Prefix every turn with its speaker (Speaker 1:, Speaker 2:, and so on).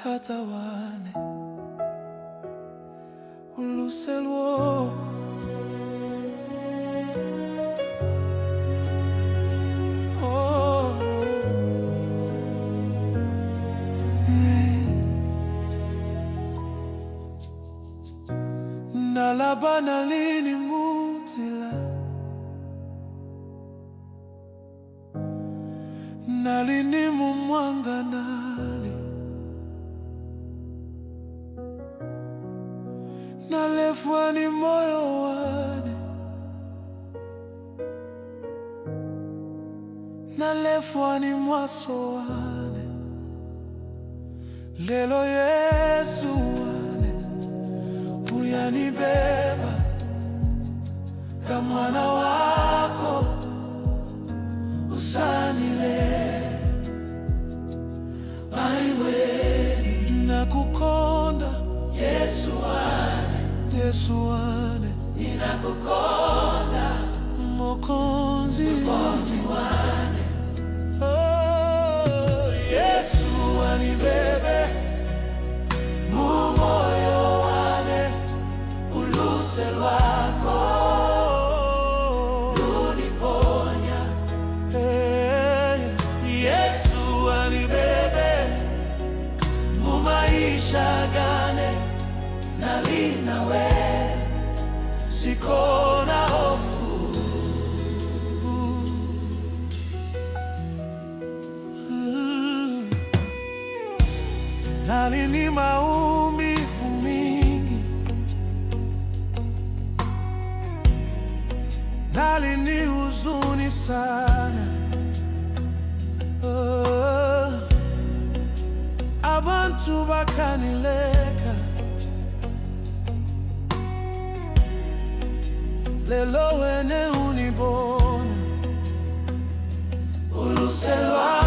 Speaker 1: hatawane uluselwo nalabana lini mutila nalini mumwanga nalefwa ni moyo wane nalefwa ni mwaso wane lelo Yesu wane uyanibeba ka mwana wako usanile aiwe nakukonda Yesu wane Yesu wane ninakukonda Mokonzi wane oh, Yesu wanibebe mumoyo wane uluse lwako uniponya Yesu wanibebe mumaisha gane nalinawe sikona hofu nalini maumivu mingi nalini huzuni sana abantu bakanileka lelo wene unibona uluselwa